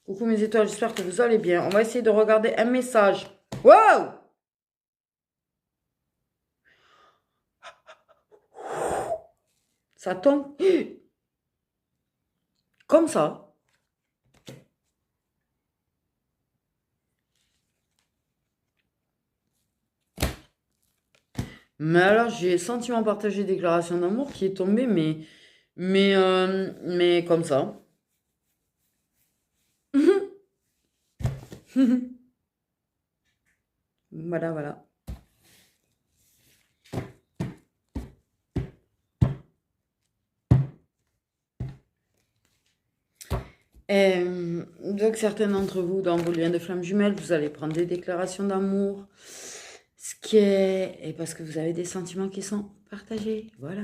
Coucou mes étoiles, j'espère que vous allez bien. On va essayer de regarder un message. Wow! Ça tombe comme ça. Mais alors, j'ai sentiment partagé déclaration d'amour qui est tombée, mais comme ça. Voilà, voilà. Donc, certains d'entre vous, dans vos liens de flammes jumelles, vous allez prendre des déclarations d'amour. Ce qui est... Et parce que vous avez des sentiments qui sont partagés. Voilà.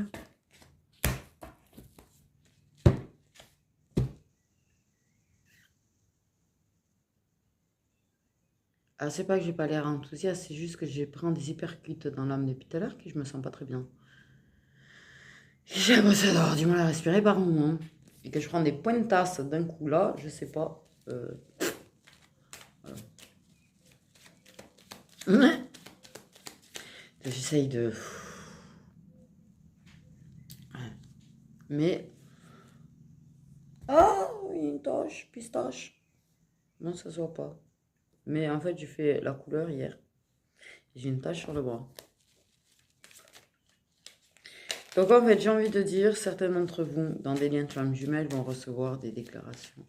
Ah, c'est pas que j'ai pas l'air enthousiaste, c'est juste que j'ai pris des hypercutes dans l'âme depuis tout à l'heure que je me sens pas très bien. J'ai commencé à avoir du mal à respirer par moment. Et que je prends des pointasses d'un coup là, je sais pas. Voilà. J'essaye de... Mais... Ah, une tache, pistache. Non, ça se voit pas. Mais en fait, j'ai fait la couleur hier. J'ai une tache sur le bras. Donc en fait, j'ai envie de dire, certains d'entre vous, dans des liens de flammes jumelles, vont recevoir des déclarations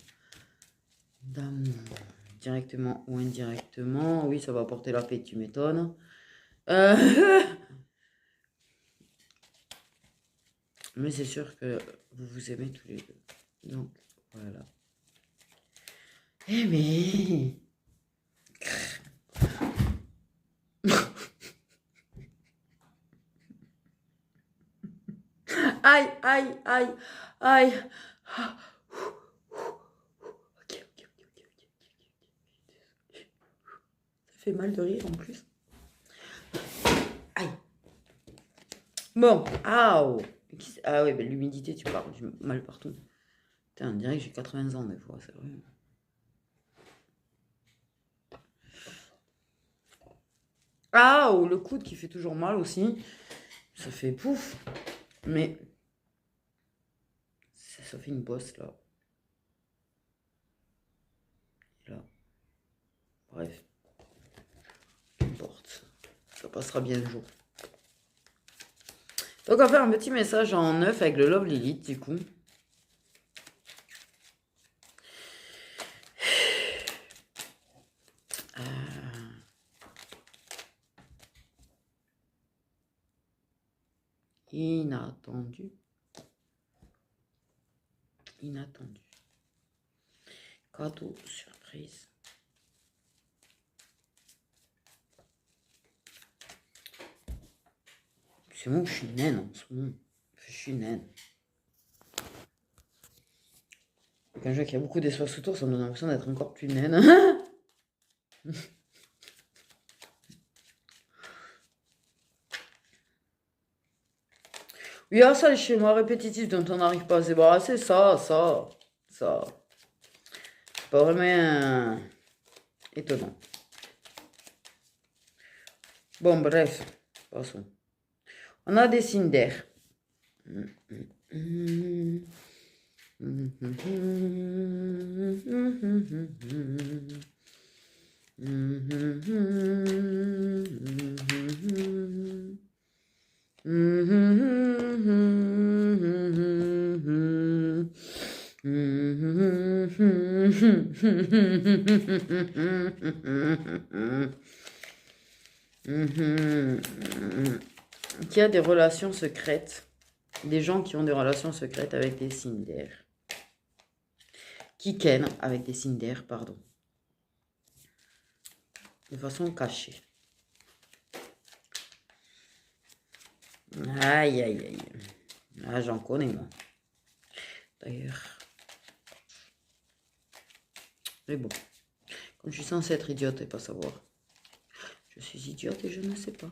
d'amour. Directement ou indirectement. Oui, ça va apporter la paix, tu m'étonnes. Mais c'est sûr que vous vous aimez tous les deux. Donc, voilà. Aimer. Aïe, aïe, aïe, aïe. Ok. Ça fait mal de rire en plus. Aïe. Bon, ah oui, ben, l'humidité, tu parles du mal partout. Putain, on dirait que j'ai 80 ans des fois, c'est vrai. Ah, le coude qui fait toujours mal aussi. Ça fait pouf. Mais ça fait une bosse là. Et là. Bref. Qu'importe. Ça passera bien le jour. Donc on va faire un petit message en neuf avec le Love Lilith du coup. Inattendu. Inattendu. Cadeau surprise. C'est moi, je suis naine en ce moment. Je suis naine. Quand je vois qu'il y a beaucoup d'espace autour, ça me donne l'impression d'être encore plus naine. Oui, ça, les schémas répétitifs dont on n'arrive pas à se débarrasser, ça. C'est pas vraiment étonnant. Bon, bref, passons. On a des signes d'air. Qui a des relations secrètes, des gens qui ont des relations secrètes avec des signes d'air, qui ken avec des signes d'air, pardon, de façon cachée. Aïe, aïe, aïe. Ah, j'en connais, moi. D'ailleurs. Mais bon, comme je suis censée être idiote et pas savoir, je suis idiote et je ne sais pas.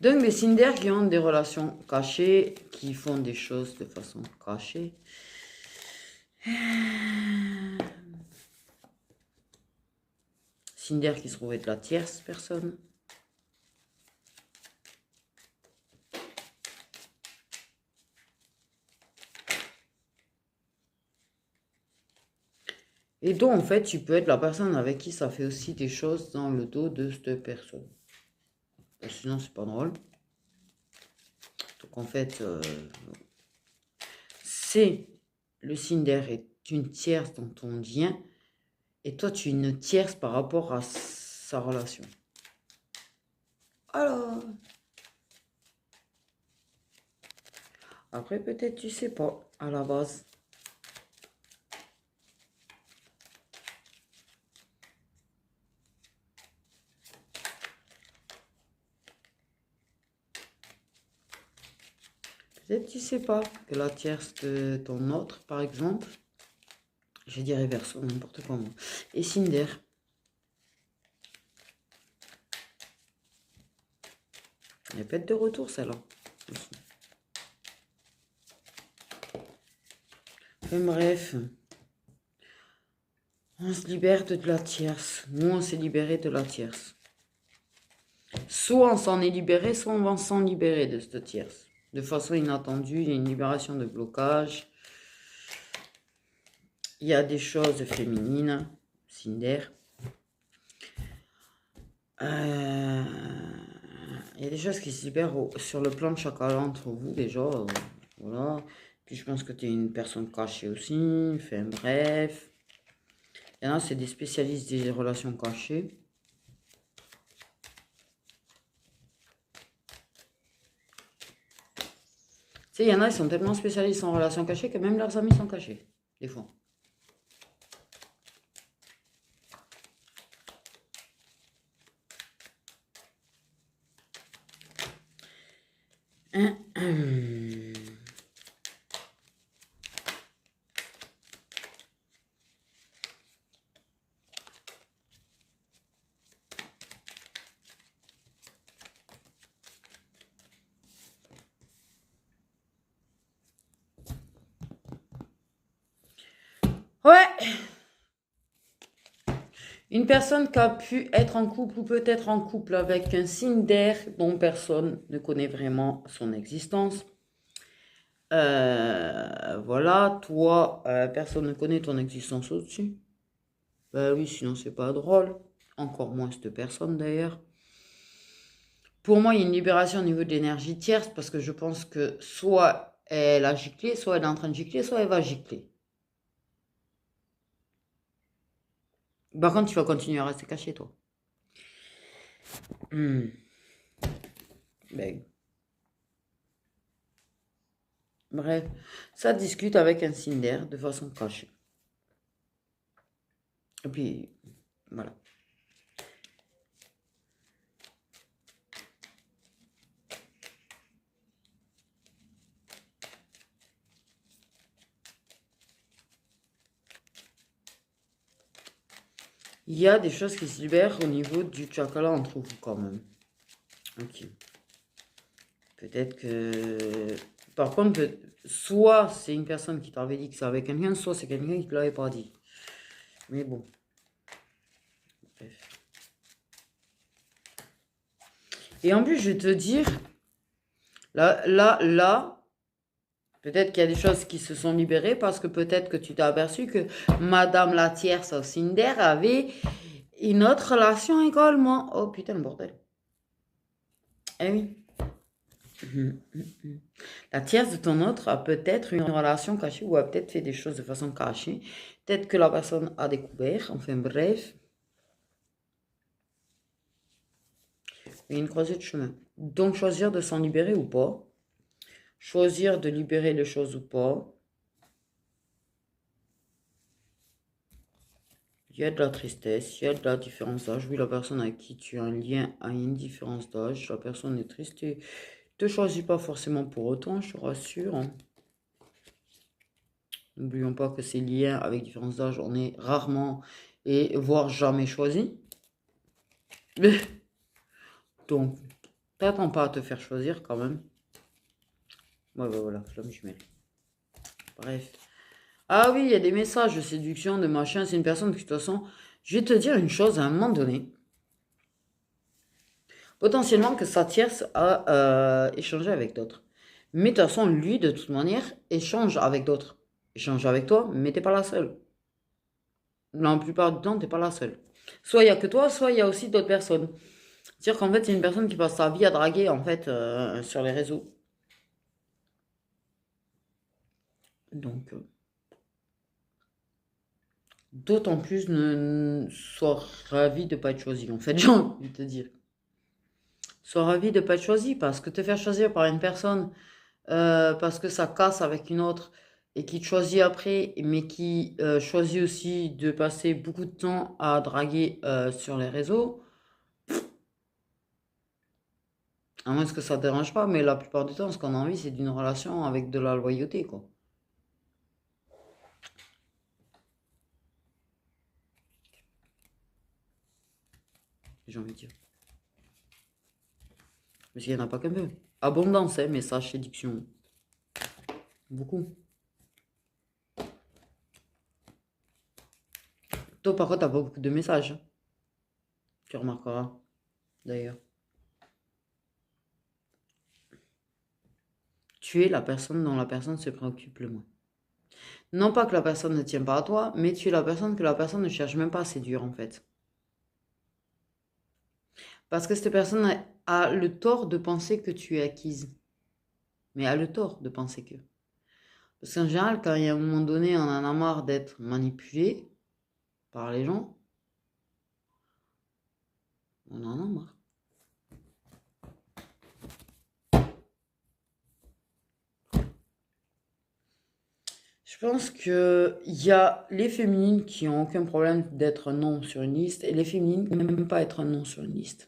Donc, des signes d'air qui ont des relations cachées, qui font des choses de façon cachée. Cinder qui se trouve être la tierce personne. Et donc, en fait, tu peux être la personne avec qui ça fait aussi des choses dans le dos de cette personne. Sinon, c'est pas drôle. Donc, en fait, c'est le Cinder est une tierce dans ton lien. Et toi, tu es une tierce par rapport à sa relation. Alors, après, peut-être, tu sais pas, à la base. Peut-être, tu sais pas que la tierce de ton autre, par exemple, je dirais verso, n'importe comment, et Cinder. Elle peut être de retour, celle-là. Enfin, bref. On se libère de la tierce. Nous, on s'est libéré de la tierce. Soit on s'en est libéré, soit on va s'en libérer de cette tierce. De façon inattendue, il y a une libération de blocage. Il y a des choses féminines, Cinder. Il y a des choses qui se libèrent sur le plan de chacun d'entre vous, déjà. Voilà. Puis je pense que tu es une personne cachée aussi. Enfin, bref. Il y en a, c'est des spécialistes des relations cachées. Tu sais, il y en a, ils sont tellement spécialistes en relations cachées que même leurs amis sont cachés, des fois. Ouais. Une personne qui a pu être en couple ou peut-être en couple avec un signe d'air dont personne ne connaît vraiment son existence. Voilà, toi, personne ne connaît ton existence au-dessus. Ben oui, sinon c'est pas drôle. Encore moins cette personne d'ailleurs. Pour moi, il y a une libération au niveau de l'énergie tierce parce que je pense que soit elle a giclé, soit elle est en train de gicler, soit elle va gicler. Par contre, tu vas continuer à rester caché, toi. Ben, bref, ça discute avec un Cinder de façon cachée. Et puis, voilà. Il y a des choses qui se libèrent au niveau du chakra entre vous quand même. Ok. Peut-être que... Par contre, soit c'est une personne qui t'avait dit que ça avec quelqu'un, soit c'est quelqu'un qui ne te l'avait pas dit. Mais bon. Bref. Et en plus, je vais te dire, là, peut-être qu'il y a des choses qui se sont libérées parce que peut-être que tu t'es aperçu que Madame la tierce au Cinder avait une autre relation également. Oh putain, le bordel. Eh oui. La tierce de ton autre a peut-être une relation cachée ou a peut-être fait des choses de façon cachée. Peut-être que la personne a découvert. Enfin bref. Il y a une croisée de chemin. Donc choisir de s'en libérer ou pas. Choisir de libérer les choses ou pas. Il y a de la tristesse, il y a de la différence d'âge. Oui, la personne avec qui tu as un lien a une différence d'âge. La personne est triste et ne te choisit pas forcément pour autant, je te rassure. N'oublions pas que ces liens avec différence d'âge, on est rarement et voire jamais choisi. Donc, t'attends pas à te faire choisir quand même. Ouais, bah voilà, flamme jumelle. Bref. Ah oui, il y a des messages de séduction, de machin. C'est une personne qui, de toute façon, je vais te dire une chose à un moment donné. Potentiellement que sa tierce a échangé avec d'autres. Mais de toute façon, lui, de toute manière, échange avec d'autres. Échange avec toi, mais t'es pas la seule. La plupart du temps, t'es pas la seule. Soit il y a que toi, soit il y a aussi d'autres personnes. C'est-à-dire qu'en fait, c'est une personne qui passe sa vie à draguer, en fait, sur les réseaux. Donc, d'autant plus, sois ravi de pas être choisi, en fait, j'ai envie de te dire. Sois ravi de pas être choisi, parce que te faire choisir par une personne, parce que ça casse avec une autre, et qui te choisit après, mais qui choisit aussi de passer beaucoup de temps à draguer sur les réseaux, à moins que ça te dérange pas, mais la plupart du temps, ce qu'on a envie, c'est d'une relation avec de la loyauté, quoi. J'ai envie de dire. Parce qu'il n'y en a pas qu'un peu. Abondance, hein, message, séduction. Beaucoup. Toi, par contre, t'as pas beaucoup de messages. Tu remarqueras, d'ailleurs. Tu es la personne dont la personne se préoccupe le moins. Non pas que la personne ne tient pas à toi, mais tu es la personne que la personne ne cherche même pas à séduire, en fait. Parce que cette personne a le tort de penser que tu es acquise. Mais a le tort de penser que. Parce qu'en général, quand il y a un moment donné, on en a marre d'être manipulé par les gens, on en a marre. Je pense qu'il y a les féminines qui n'ont aucun problème d'être non sur une liste et les féminines qui n'aiment même pas être non sur une liste.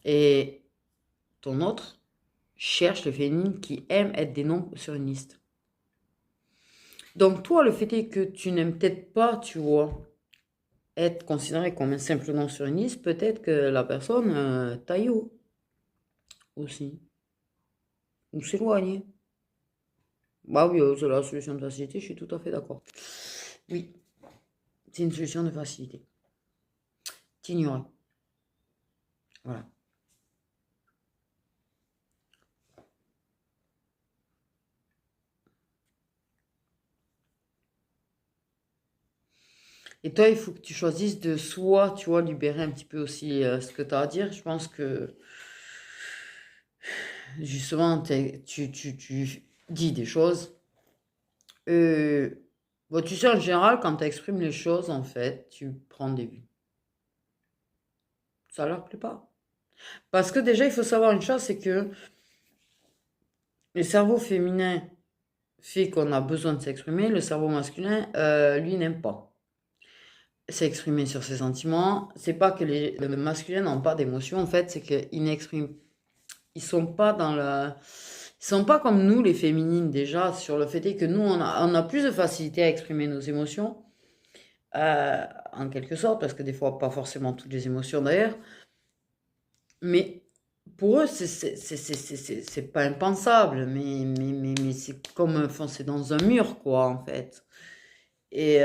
Et ton autre cherche les féminines qui aiment être des noms sur une liste. Donc toi, le fait est que tu n'aimes peut-être pas, tu vois, être considéré comme un simple nom sur une liste, peut-être que la personne taille haut aussi, ou s'éloigne. Bah oui, c'est la solution de facilité, je suis tout à fait d'accord. Oui, c'est une solution de facilité. T'ignorer. Voilà. Et toi, il faut que tu choisisses de soit, tu vois, libérer un petit peu aussi ce que tu as à dire. Je pense que, justement, tu dis des choses. Euh, bon, tu sais, en général, quand tu exprimes les choses, en fait, tu prends des vues. Ça leur plaît pas. Parce que déjà, il faut savoir une chose, c'est que le cerveau féminin fait qu'on a besoin de s'exprimer. Le cerveau masculin, lui, n'aime pas s'exprimer sur ses sentiments. C'est pas que les masculins n'ont pas d'émotions, en fait, c'est qu'ils n'expriment. Ils sont pas dans le. Ils sont pas comme nous, les féminines, déjà, sur le fait est que nous, on a plus de facilité à exprimer nos émotions, en quelque sorte, parce que des fois, pas forcément toutes les émotions d'ailleurs, mais pour eux, c'est pas impensable, mais c'est comme foncer dans un mur, quoi, en fait. Et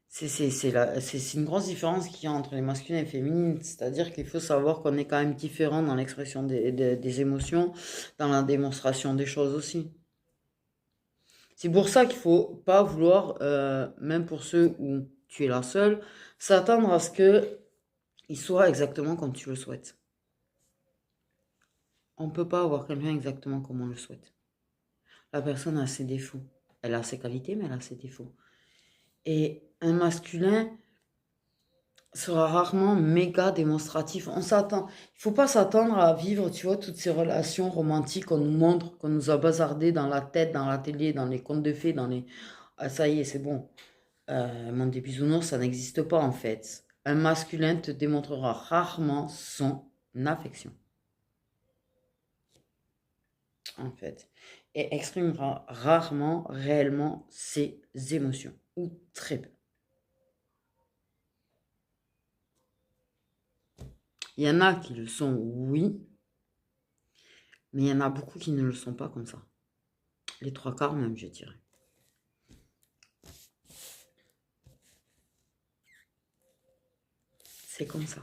c'est une grosse différence qu'il y a entre les masculins et les féminines. C'est-à-dire qu'il faut savoir qu'on est quand même différent dans l'expression des émotions, dans la démonstration des choses aussi. C'est pour ça qu'il faut pas vouloir, même pour ceux où tu es la seule, s'attendre à ce que il soit exactement comme tu le souhaites. On ne peut pas avoir quelqu'un exactement comme on le souhaite. La personne a ses défauts. Elle a ses qualités, mais elle a ses défauts. Et un masculin sera rarement méga démonstratif. On s'attend, il faut pas s'attendre à vivre, tu vois, toutes ces relations romantiques qu'on nous montre, qu'on nous a bazardées dans la tête, dans la télé, dans les contes de fées, dans les... Ah, ça y est, c'est bon. Monde des bisounours, ça n'existe pas en fait. Un masculin te démontrera rarement son affection. En fait. et exprime rarement, réellement ses émotions, ou très peu. Il y en a qui le sont, oui, mais il y en a beaucoup qui ne le sont pas comme ça. Les trois quarts même, je dirais. C'est comme ça.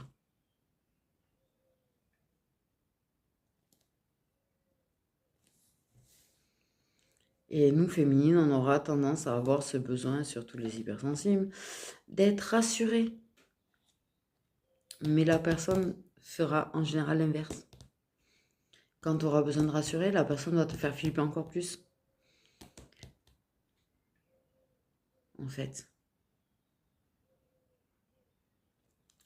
Et nous, féminines, on aura tendance à avoir ce besoin, surtout les hypersensibles, d'être rassurés. Mais la personne fera en général l'inverse. Quand tu auras besoin de rassurer, la personne va te faire flipper encore plus. En fait.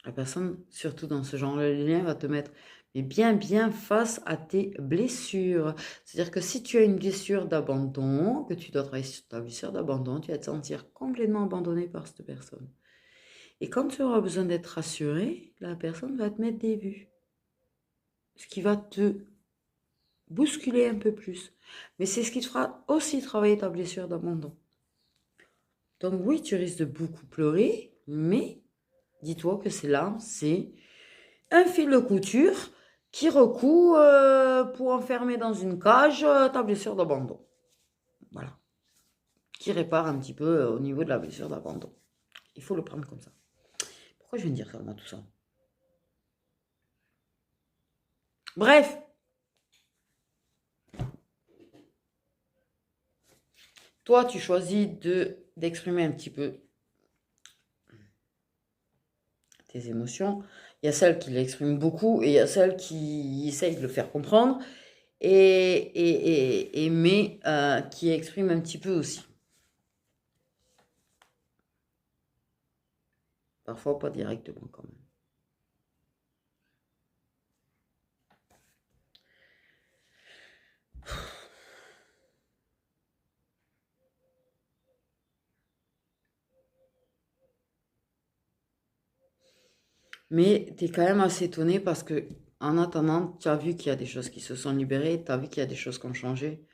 La personne, surtout dans ce genre de lien, va te mettre mais bien face à tes blessures. C'est-à-dire que si tu as une blessure d'abandon, que tu dois travailler sur ta blessure d'abandon, tu vas te sentir complètement abandonné par cette personne. Et quand tu auras besoin d'être rassuré, la personne va te mettre des vues. Ce qui va te bousculer un peu plus. Mais c'est ce qui te fera aussi travailler ta blessure d'abandon. Donc oui, tu risques de beaucoup pleurer, mais dis-toi que ces larmes, c'est un fil de couture qui recoue pour enfermer dans une cage ta blessure d'abandon. Voilà. Qui répare un petit peu au niveau de la blessure d'abandon. Il faut le prendre comme ça. Pourquoi je viens de dire ça, moi, tout ça? Bref. Toi, tu choisis d'exprimer un petit peu tes émotions. Il y a celles qui l'expriment beaucoup et il y a celles qui essayent de le faire comprendre mais qui expriment un petit peu aussi. Parfois pas directement quand même. Mais tu es quand même assez étonné parce que en attendant, tu as vu qu'il y a des choses qui se sont libérées, tu as vu qu'il y a des choses qui ont changé.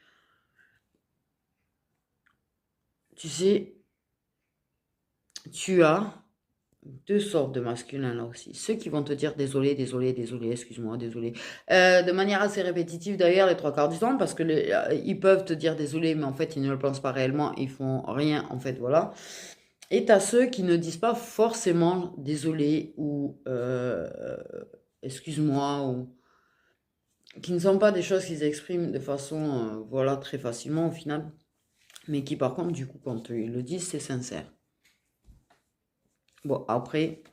Tu sais, tu as deux sortes de masculins là aussi. Ceux qui vont te dire désolé, désolé, désolé, excuse-moi, désolé. De manière assez répétitive d'ailleurs, les trois quarts du temps, parce que ils peuvent te dire désolé, mais en fait, ils ne le pensent pas réellement, ils font rien, en fait, voilà. Et tu as ceux qui ne disent pas forcément désolé ou excuse-moi ou qui ne sont pas des choses qu'ils expriment de façon voilà très facilement au final, mais qui par contre du coup quand ils le disent c'est sincère. Bon après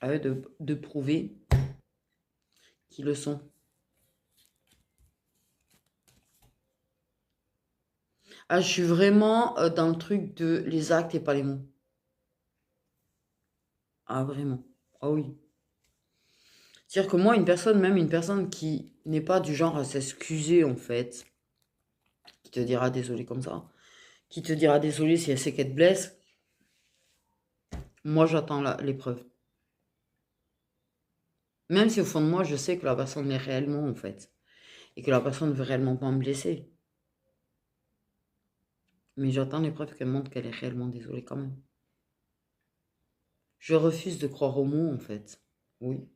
à eux de prouver qu'ils le sont. Ah je suis vraiment dans le truc de les actes et pas les mots. Ah vraiment. Ah oui. C'est-à-dire que moi, même une personne qui n'est pas du genre à s'excuser, en fait, qui te dira désolé comme ça, qui te dira désolé si elle sait qu'elle te blesse, moi, j'attends l'épreuve. Même si au fond de moi, je sais que la personne l'est réellement, en fait, et que la personne ne veut réellement pas me blesser. Mais j'attends l'épreuve qu'elle montre qu'elle est réellement désolée quand même. Je refuse de croire aux mots, en fait. Oui.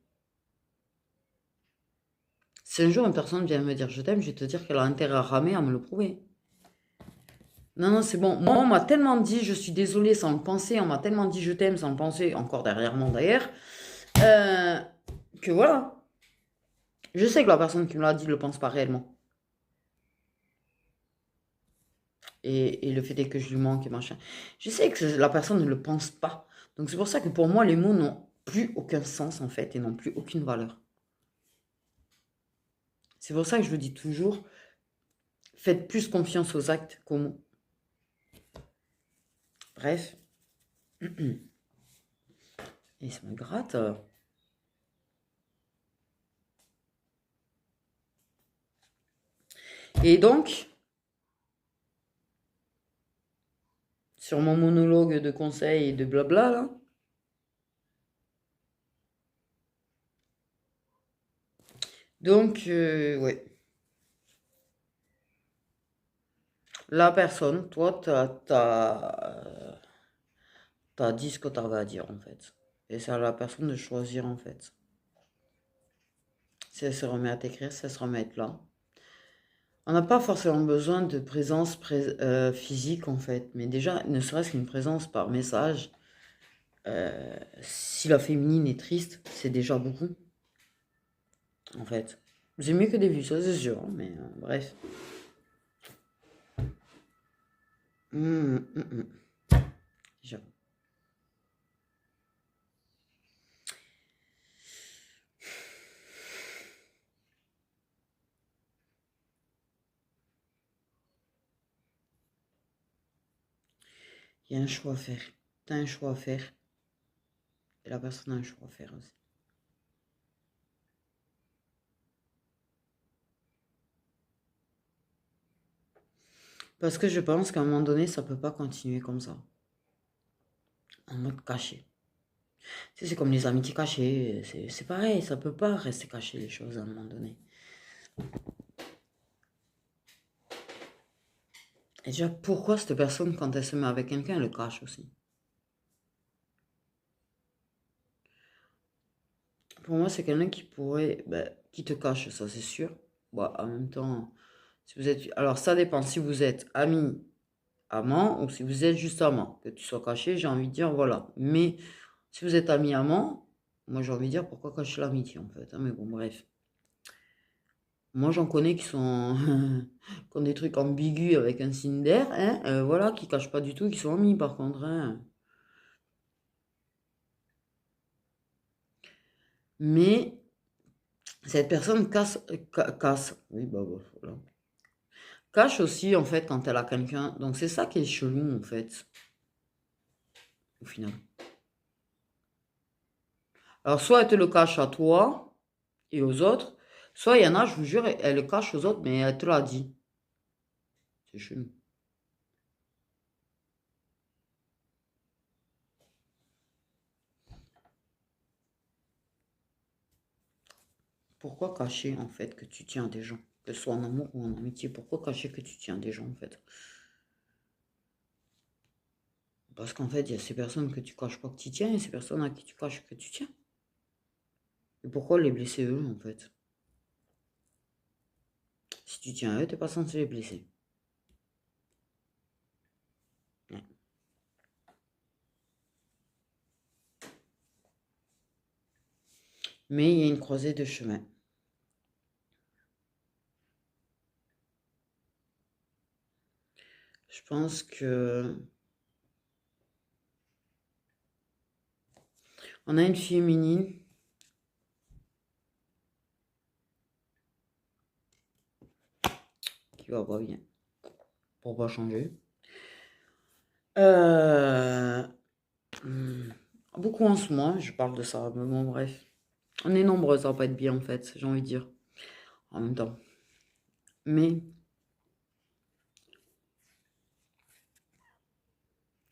Si un jour une personne vient me dire je t'aime, je vais te dire qu'elle a intérêt à ramer, à me le prouver. Non, non, c'est bon. Moi, on m'a tellement dit je suis désolée sans le penser, on m'a tellement dit je t'aime sans le penser, encore derrière moi d'ailleurs, euh, que voilà. Je sais que la personne qui me l'a dit ne le pense pas réellement. Et le fait est que je lui manque et machin. Je sais que la personne ne le pense pas. Donc c'est pour ça que pour moi, les mots n'ont plus aucun sens en fait et n'ont plus aucune valeur. C'est pour ça que je vous dis toujours, faites plus confiance aux actes qu'aux mots. Bref. Et ça me gratte. Et donc, sur mon monologue de conseils et de blabla, là, donc, ouais. la personne, toi, t'as dit ce que t'avais à dire, en fait. Et c'est à la personne de choisir, en fait. Si elle se remet à t'écrire, si elle se remet à être là. On n'a pas forcément besoin de présence physique, en fait. Mais déjà, ne serait-ce qu'une présence par message, si la féminine est triste, c'est déjà beaucoup, en fait. C'est mieux que des vues, ça c'est sûr, hein, mais bref. Hum, hum, hum. J'avoue. Il y a un choix à faire. T'as un choix à faire. Et la personne a un choix à faire aussi. Parce que je pense qu'à un moment donné, ça peut pas continuer comme ça. En mode caché. Tu sais, c'est comme les amitiés cachées. C'est pareil, ça peut pas rester caché les choses à un moment donné. Et déjà, pourquoi cette personne, quand elle se met avec quelqu'un, elle le cache aussi? Pour moi, c'est quelqu'un qui pourrait, ben, qui te cache, ça c'est sûr. Bon, en même temps, si vous êtes, alors ça dépend si vous êtes amis, amants ou si vous êtes juste amants. Que tu sois caché, j'ai envie de dire voilà. Mais si vous êtes amis amants, moi j'ai envie de dire pourquoi cacher l'amitié en fait, hein, mais bon, bref. Moi j'en connais qui sont qui ont des trucs ambigus avec un signe d'air, hein, voilà, qui cachent pas du tout, qui sont amis par contre, hein. Mais cette personne casse, oui, bah, voilà. Cache aussi, en fait, quand elle a quelqu'un. Donc, c'est ça qui est chelou, en fait, au final. Alors, soit elle te le cache à toi et aux autres, soit il y en a, je vous jure, elle le cache aux autres, mais elle te l'a dit. C'est chelou. Pourquoi cacher, en fait, que tu tiens à des gens? Que ce soit en amour ou en amitié, pourquoi cacher que tu tiens à des gens, en fait? Parce qu'en fait, il y a ces personnes que tu caches pas que tu tiens et ces personnes à qui tu caches que tu tiens. Et pourquoi les blesser eux, en fait? Si tu tiens à eux, t'es pas censé les blesser. Ouais. Mais il y a une croisée de chemin. Je pense que on a une féminine qui va pas bien. Pour pas changer. Euh, Beaucoup en ce moment, je parle de ça, mais bon, bref. On est nombreux à pas être bien, en fait, j'ai envie de dire, en même temps. Mais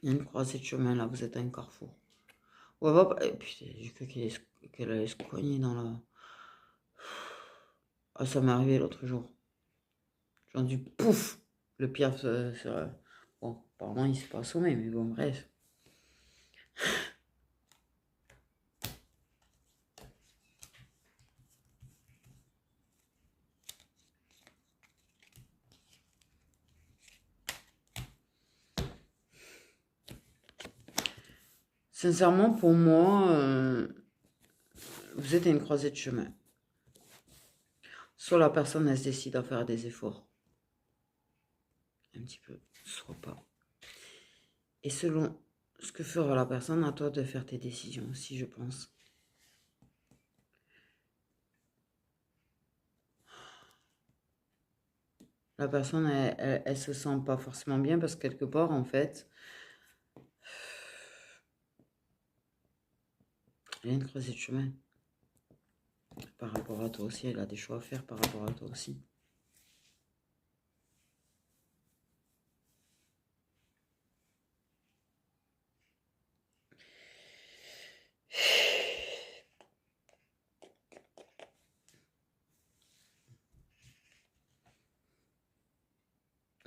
il y a une croisée de chemin, là, vous êtes à un carrefour. Ouais, et puis, j'ai cru qu'elle allait se cogner dans la... Ah, ça m'est arrivé l'autre jour. J'ai entendu pouf! Le pire, bon, apparemment, il s'est pas assommé, mais bon, bref. Sincèrement, pour moi, vous êtes à une croisée de chemin. Soit la personne, elle se décide à faire des efforts, un petit peu, soit pas. Et selon ce que fera la personne, à toi de faire tes décisions aussi, je pense. La personne, elle se sent pas forcément bien parce que quelque part, en fait, elle a une croisée de chemin. Par rapport à toi aussi, elle a des choix à faire par rapport à toi aussi.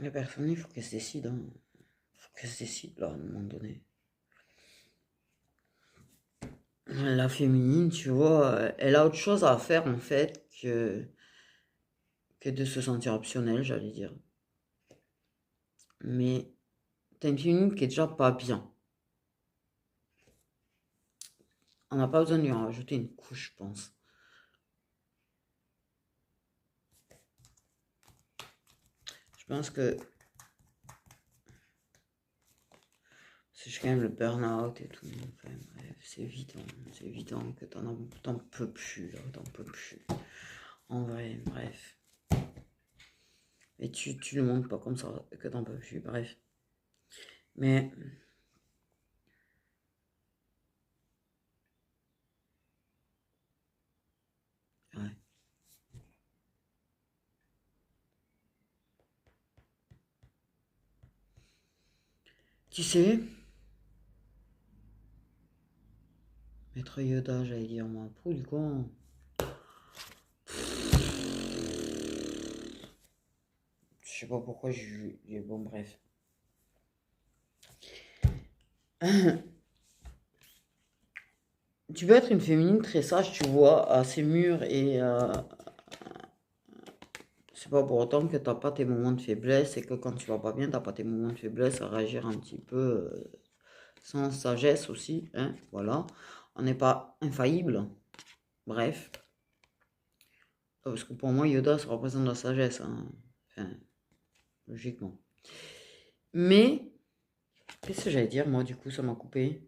La personne, il faut qu'elle se décide. Hein. Il faut qu'elle se décide, là, à un moment donné. La féminine, tu vois, elle a autre chose à faire, en fait, que de se sentir optionnelle, j'allais dire. Mais t'as une féminine qui est déjà pas bien. On n'a pas besoin de lui en rajouter une couche, je pense. Je pense que c'est quand même le burn-out et tout. Enfin, bref, c'est évident que t'en peux plus, là, t'en peux plus. En vrai, bref. Et tu le montres pas comme ça, que t'en peux plus, bref. Mais, ouais. Tu sais, Maître Yoda, j'allais dire moi, pour du con. Je sais pas pourquoi j'ai... Bon, bref. Tu peux être une féminine très sage, tu vois, assez mûre et c'est pas pour autant que t'as pas tes moments de faiblesse et que quand tu vas pas bien, t'as pas tes moments de faiblesse à réagir un petit peu sans sagesse aussi, hein, voilà. On n'est pas infaillible, bref. Parce que pour moi, Yoda, ça représente la sagesse, hein. Enfin, logiquement. Mais, qu'est-ce que j'allais dire, moi, du coup, ça m'a coupé.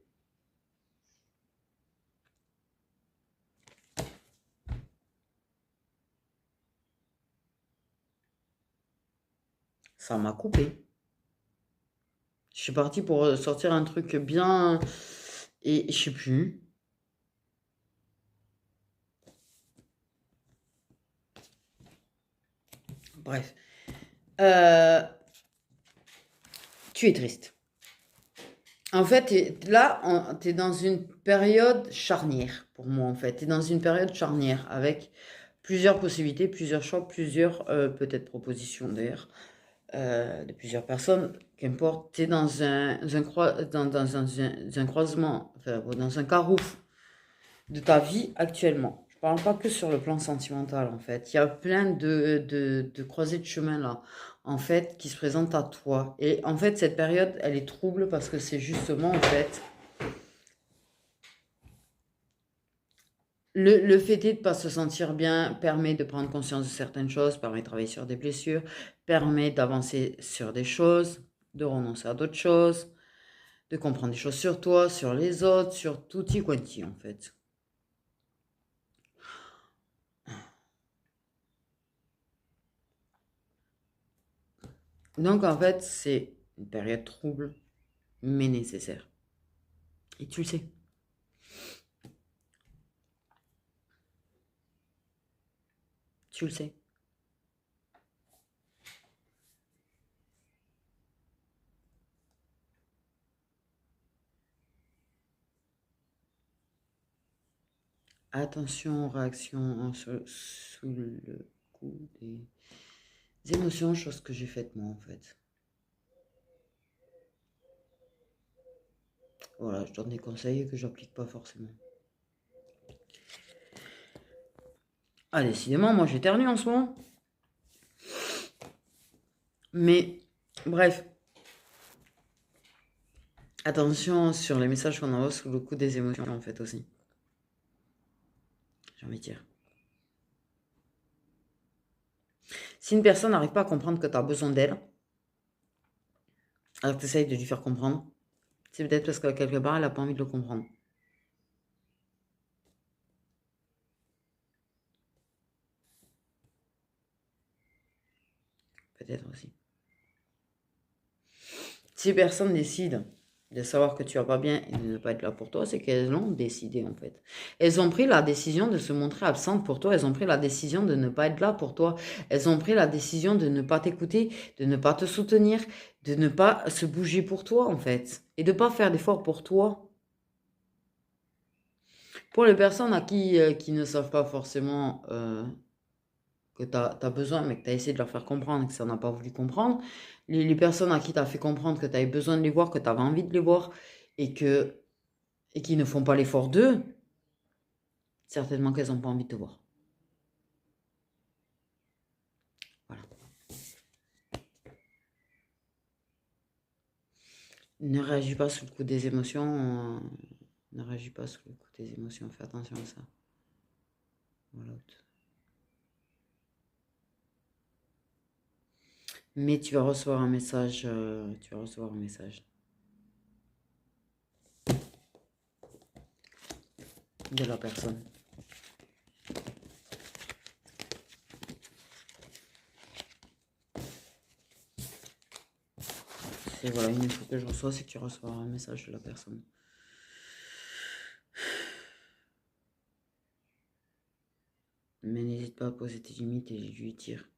Ça m'a coupé. Je suis partie pour sortir un truc bien et je sais plus. Bref. Tu es triste. En fait, là, tu es dans une période charnière, pour moi, en fait. Tu es dans une période charnière avec plusieurs possibilités, plusieurs choix, plusieurs, peut-être propositions d'ailleurs, de plusieurs personnes, qu'importe. Tu es dans un croisement, enfin, dans un carrefour de ta vie actuellement. Je parle pas que sur le plan sentimental, en fait. Il y a plein de croisées de chemin là, en fait, qui se présentent à toi. Et en fait, cette période, elle est trouble parce que c'est justement, en fait, le fait de ne pas se sentir bien permet de prendre conscience de certaines choses, permet de travailler sur des blessures, permet d'avancer sur des choses, de renoncer à d'autres choses, de comprendre des choses sur toi, sur les autres, sur tutti quanti, en fait. Donc, en fait, c'est une période trouble, mais nécessaire. Et tu le sais. Tu le sais. Attention aux réactions sous le coup des émotions, chose que j'ai faite moi en fait. Voilà, je donne des conseils que j'applique pas forcément. Ah, décidément, moi j'éternue en ce moment. Mais, bref. Attention sur les messages qu'on envoie sous le coup des émotions en fait aussi. J'ai envie de dire. Si une personne n'arrive pas à comprendre que tu as besoin d'elle, alors que tu essayes de lui faire comprendre, c'est peut-être parce que quelque part elle n'a pas envie de le comprendre. Peut-être aussi. Si personne décide de savoir que tu vas pas bien et de ne pas être là pour toi, c'est qu'elles l'ont décidé en fait. Elles ont pris la décision de se montrer absentes pour toi, elles ont pris la décision de ne pas être là pour toi, elles ont pris la décision de ne pas t'écouter, de ne pas te soutenir, de ne pas se bouger pour toi en fait, et de ne pas faire d'efforts pour toi. Pour les personnes qui ne savent pas forcément que tu as besoin, mais que tu as essayé de leur faire comprendre que ça n'a pas voulu comprendre. Les personnes à qui tu as fait comprendre que tu avais besoin de les voir, que tu avais envie de les voir, et qui ne font pas l'effort d'eux, certainement qu'elles n'ont pas envie de te voir. Voilà. Ne réagis pas sous le coup des émotions. Ne réagis pas sous le coup des émotions. Fais attention à ça. Voilà. Mais tu vas recevoir un message. Tu vas recevoir un message. De la personne. Et voilà, une info que je reçois, c'est que tu reçois un message de la personne. Mais n'hésite pas à poser tes limites et lui dire.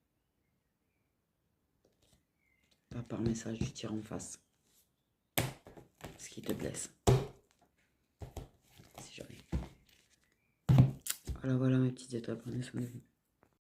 Pas par message, lui tire en face. Ce qui te blesse. Si jamais. Voilà, voilà mes petites étapes, prenez soin de vous.